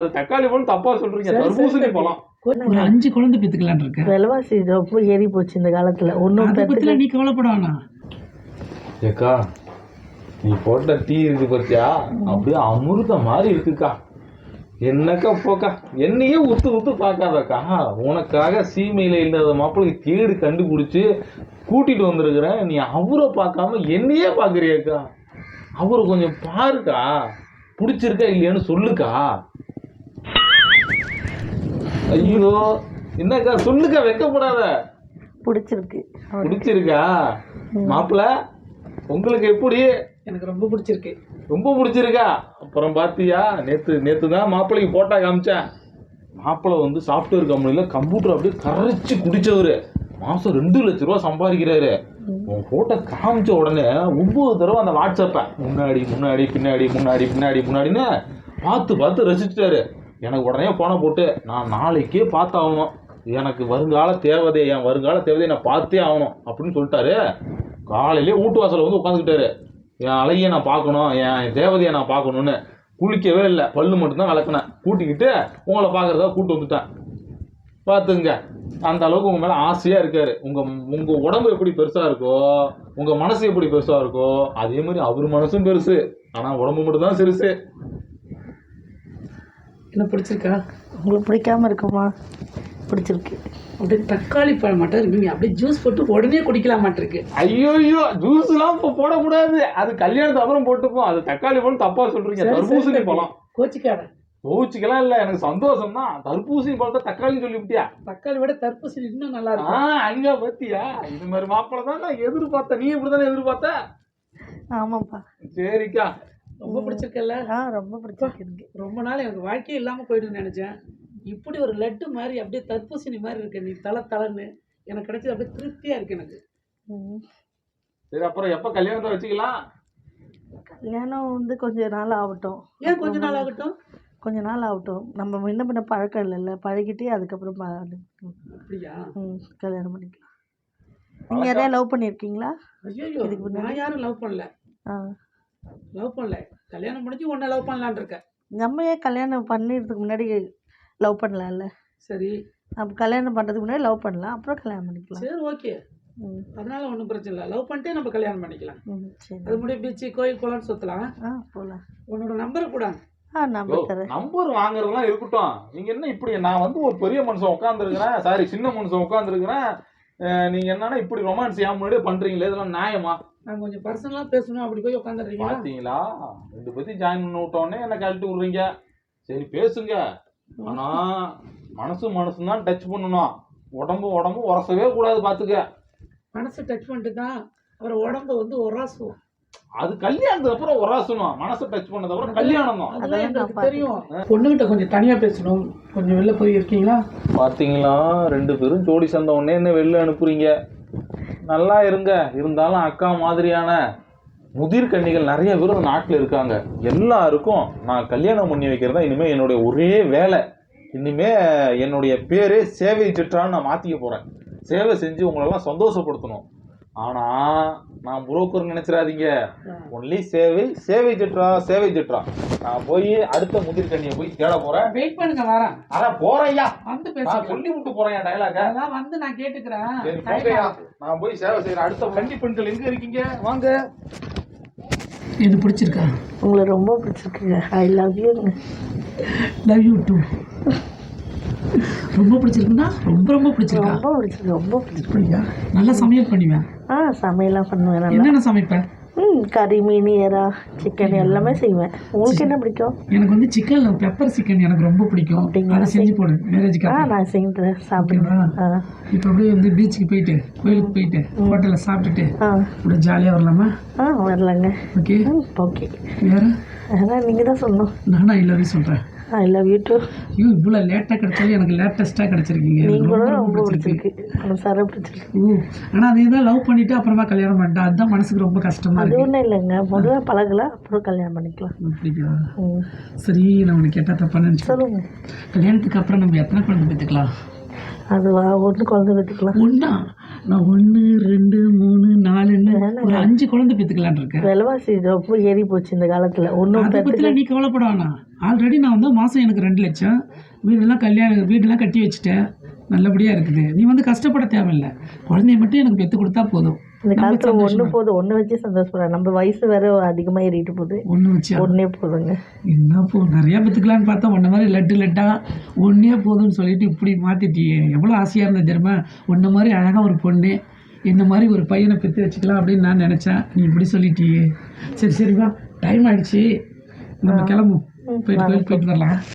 தக்காளி பழம் தப்பா சொல்றீங்க, தர்பூசணி பழம். ஒரு 5 குழந்தை பெத்துக்கலான்னு இருக்கேன். விலைவாசி ரொம்ப ஏறி போச்சு இந்த காலத்துல. ஒன்றும் அதை பற்றிலாம் நீ கவலைப்பட வேணாம். ஏக்கா நீ போட்ட டீ இருக்கு பார்த்தியா, அப்படியே அமிர்த மாதிரி இருக்குக்கா. என்னக்கா போக்கா, என்னையே உத்து உத்து பார்க்காதக்கா. உனக்காக சீமையில இல்லாத மாப்பிள்ளைக்கு தேடி கண்டுபிடிச்சு கூட்டிட்டு வந்திருக்கிறேன். நீ அவரை பார்க்காம என்னையே பார்க்குறியக்கா. அவரை கொஞ்சம் பாருக்கா, பிடிச்சிருக்கா இல்லையான்னு சொல்லுக்கா. ஐயோ என்னக்கா சொல்லுக்கா, வெக்கப்படாத. பிடிச்சிருக்கு. பிடிச்சிருக்கா மாப்பிள்ள? உங்களுக்கு எப்படி? எனக்கு ரொம்ப பிடிச்சிருக்கு. ரொம்ப பிடிச்சிருக்கா? அப்புறம் பார்த்தியா, நேற்று தான் மாப்பிள்ளைக்கு போட்டா காமிச்சேன். மாப்பிள்ளை வந்து சாஃப்ட்வேர் கம்பெனியில் கம்ப்யூட்டர் அப்படியே கரைச்சி குடித்தவர். மாதம் 2 லட்ச ரூபா சம்பாதிக்கிறாரு. உன் ஃபோட்டோ காமிச்ச உடனே 9 தடவை அந்த வாட்ஸ்அப்பை முன்னாடி முன்னாடி பின்னாடி முன்னாடி பின்னாடி முன்னாடின்னு பார்த்து ரசிச்சிட்டாரு. எனக்கு உடனே ஃபோனை போட்டு, நான் நாளைக்கே பார்த்தாகணும், எனக்கு வருங்கால தேவதை, என் வருங்கால தேவதையை நான் பார்த்தே ஆகணும் அப்படின்னு சொல்லிட்டாரு. காலையிலே வீட்டு வாசலில் வந்து உட்காந்துக்கிட்டாரு. என் அழகியை நான் பார்க்கணும், என் தேவதையை நான் பார்க்கணுன்னு. குளிக்கவே இல்லை, பல்லு மட்டும்தான் விளக்குனேன். கூட்டிக்கிட்டு உங்களை பார்க்குறதா கூப்பிட்டு வந்துட்டேன். பார்த்துங்க, அந்த அளவுக்கு உங்கள் மேலே ஆசையாக இருக்காரு. உங்கள் உடம்பு எப்படி பெருசாக இருக்கோ, உங்கள் மனசு எப்படி பெருசாக இருக்கோ, அதே மாதிரி அவர் மனசும் பெருசு. ஆனால் உடம்பு மட்டும் தான் சிறுசு. என்ன பிடிச்சிருக்கா? உங்களுக்கு பிடிக்காம இருக்குமா? பிடிச்சிருக்கு. அப்படியே தக்காளி பழம் மட்டும் இருக்கீங்க, அப்படியே ஜூஸ் போட்டு உடனே குடிக்கலாம் மாட்டிருக்கு. ஐயோ ஜூஸ்லாம் இப்போ போடக்கூடாது, அது கல்யாணத்துக்கு அப்புறம் போட்டுப்போம். அது தக்காளி பழம் தப்பா சொல்றீங்க, தர்பூசணி பழம். கோச்சிக்கார கோச்சிக்கலாம் இல்லை, எனக்கு சந்தோஷம் தான். தர்பூசணி பழத்தை தக்காளி சொல்லிவிட்டியா? தக்காளி விட தர்பூசணி இன்னும் நல்லா இருக்கும். அங்க பத்தியா, இது மாதிரி மாப்பிள்ளை தான் நான் எதிர்பார்த்தேன். நீ இப்படிதானே எதிர்பார்த்த? ஆமாப்பா. சரிக்கா. ரொம்ப பிடிச்சிருக்கல? ரொம்ப பிடிச்சிருக்கு. ரொம்ப நாள் எனக்கு வாழ்க்கையே இல்லாம போயிடுன்னு நினைச்சேன். இப்படி ஒரு லட்டு மாதிரி அப்படியே தர்பூசணி மாதிரி இருக்கு. நீ தலைன்னு எனக்கு கிடைச்சது அப்படியே திருப்தியா இருக்கு எனக்கு. சரி, அப்புறம் எப்ப கல்யாணத்தை வச்சுக்கலாம்? கல்யாணம் வந்து கொஞ்ச நாள் ஆகட்டும். ஏன் கொஞ்ச நாள் ஆகட்டும்? கொஞ்ச நாள் ஆகட்டும். நம்ம முன்ன பின்ன பழக்கம் இல்லைல்ல, பழகிட்டே அதுக்கப்புறம் அப்படியா? கல்யாணம் பண்ணிக்கலாம். நீங்க யாரையா லவ் பண்ணியிருக்கீங்களா? ஐயோ, நான் யாரும் லவ் பண்ணல. கல்யாணம் முடிஞ்சு உன்னை லவ் பண்ணலான் இருக்க. நம்ம ஏன் கல்யாணம் பண்ணிடுறதுக்கு முன்னாடி லவ் பண்ணலாம்ல? சரி, நம்ம கல்யாணம் பண்ணுறதுக்கு முன்னாடி லவ் பண்ணலாம், அப்புறம் கல்யாணம் பண்ணிக்கலாம். சரி, ஓகே. அதனால ஒன்றும் பிரச்சனை இல்லை. லவ் பண்ணிட்டே நம்ம கல்யாணம் பண்ணிக்கலாம். சரி, அது முடிய பீச்சு, கோயில், குளம்னு சுற்றலாம். போகலாம். உன்னோட நம்பரை கூட. நம்பர் வாங்குறதுலாம் இருக்கட்டும். நீங்க என்ன இப்படி, நான் வந்து ஒரு பெரிய மனுஷன் உட்காந்துருக்கிறேன், சாரி சின்ன மனுஷன் உட்காந்துருக்கிறேன், நீங்க என்னன்னா இப்படி ரொமான்ஸ் ஏன் முன்னாடியே பண்றீங்களே, இதெல்லாம் நியாயமா? நான் கொஞ்சம் பர்சனலா பேசணும், அப்படி போய் உட்காந்துறீங்க. பாத்தீங்களா, 2 பத்தி ஜாயின் பண்ண விட்டோடனே என்ன கழட்டி விடுறீங்க. சரி பேசுங்க, ஆனா மனசு தான் டச் பண்ணணும். உடம்பு உரசவே கூடாது, பாத்துக்க. மனசு டச் பண்ணிட்டு தான் அப்புறம் உடம்பு வந்து உராசும். அது கல்யாணத்துக்கு அப்புறம் உராசணும். மனசை டச் பண்ணது அப்புறம் கல்யாணம் தான். அதெல்லாம் எனக்கு தெரியும். பொண்ணுகிட்ட கொஞ்சம் தனியா பேசணும், கொஞ்சம் வெளில போய் இருக்கீங்களா? பாத்தீங்களா, 2 பேரும் ஜோடி சேர்ந்த உடனே என்ன வெளில அனுப்புறீங்க. நல்லா இருங்க. இருந்தாலும் அக்கா மாதிரியான முதிர் கன்னிகள் நிறைய பேர் இந்த நாட்டில் இருக்காங்க. எல்லாருக்கும் நான் கல்யாணம் பண்ணி வைக்கிறதா இனிமேல் என்னுடைய ஒரே வேலை. இனிமே என்னுடைய பேரே சேவை சிற்றான்னு நான் மாற்றிக்க போகிறேன். சேவை செஞ்சு உங்களெல்லாம் சந்தோஷப்படுத்தணும். ஆனால் நான் புரோக்கர் நினைச்சிடாதீங்க. ஒன்லி சேவை சிற்றா. நான் போய் அடுத்த முதிர் கண்ணியை போய் தேட போறேன். வெயிட் பண்ணுங்க, வரேன். அதான் போறையா வந்து பேச சொல்லி விட்டு போறேன் டைலாக. அதான் வந்து நான் கேட்டுக்கிறேன். சரி போகையா, நான் போய் சேவை செய்யறேன். அடுத்த கன்னி பெண்கள் எங்க இருக்கீங்க, வாங்க. இது பிடிச்சிருக்கா? உங்களை ரொம்ப பிடிச்சிருக்குங்க. I love you. Love you too. ரொம்ப பிடிச்சிருக்குன்னா ரொம்ப பிடிச்சிருக்கா? ரொம்ப பிடிச்சிருக்கு. நல்லா சமையல் பண்ணுவேன். சமையல்லாம் பண்ணுவேன். என்னென்ன சமைப்பேன்? கறி, மீன், எறா, சிக்கன் எல்லாமே செய்வேன். உங்களுக்கு என்ன பிடிக்கும்? எனக்கு வந்து சிக்கன்ல பெப்பர் சிக்கன் எனக்கு ரொம்ப பிடிக்கும். அதை செஞ்சு போடு மேரேஜ்க்கு. நான் செஞ்சுறேன், சாப்பிடுங்க. இப்போ அப்படியே வந்து பீச்சுக்கு போயிட்டு, கோயிலுக்கு போயிட்டு, ஹோட்டலில் சாப்பிட்டுட்டு அப்படியே ஜாலியாக வரலாமா? வரலாங்க. Okay okay. வேற நீங்கள் தான் சொல்லணும். நானும் ஐ லவ் யூ சொல்கிறேன். I love you too. இவ்வளோ லேட்டாக கிடைச்சாலும் எனக்கு லேட்டஸ்ட்டாக கிடைச்சிருக்கீங்க. ரொம்ப பிடிச்சிருக்கு. சார பிடிச்சிருக்கு. ஆனால் அதே தான் லவ் பண்ணிட்டு அப்புறமா கல்யாணம் பண்ணிட்டேன். அதுதான் மனசுக்கு ரொம்ப கஷ்டமா இருக்கு. அது ஒன்றும் இல்லைங்க, முதல்ல பழகலாம், அப்புறம் கல்யாணம் பண்ணிக்கலாம். அப்படிங்களா? சரி, நான் உனக்கு கேட்டால் தப்பா நினச்சி சொல்லுங்க. கல்யாணத்துக்கு அப்புறம் நம்ம எத்தனை குழந்தை பெற்றுக்கலாம்? அதுவா? 1 குழந்தை பெற்றுக்கலாம். ஒன்றா? நான் 1 2 3 4ன்னு ஒரு 5 குழந்தை பெற்றுக்கலான் இருக்கேன். விலைவாசி ரொம்ப ஏறி போச்சு இந்த காலத்தில். ஒன்றும் அதை பற்றிலாம் நீ கவலைப்பட வேணாம். ஆல்ரெடி நான் வந்து மாதம் எனக்கு 2 லட்சம் வீடெல்லாம் கட்டி வச்சுட்டேன். நல்லபடியாக இருக்குது. நீ வந்து கஷ்டப்பட தேவையில்லை. குழந்தைய மட்டும் எனக்கு பெற்று கொடுத்தா போதும். இந்த காலத்தில் ஒன்று போதும். ஒன்று வச்சு சந்தோஷப்படுறேன். நம்ம வயசு வேற அதிகமாக ஏறிட்டு போகுது. ஒன்று வச்சு ஒன்றே போதுங்க. என்ன நிறையா பெற்றுக்கலான்னு பார்த்தா ஒன்றை மாதிரி லட்டாக ஒன்றே போதும்னு சொல்லிட்டு இப்படி மாற்றிட்டியே. எவ்வளோ ஆசையாக இருந்தது தெரியுமா? ஒன்றை மாதிரி அழகாக ஒரு பொண்ணு, இந்த மாதிரி ஒரு பையனை பெற்று வச்சுக்கலாம் அப்படின்னு நான் நினச்சேன். நீ இப்படி சொல்லிட்டியே. சரி வா, டைம் ஆகிடுச்சி, நம்ம கிளம்பும். போயிட்டு வரலாம்.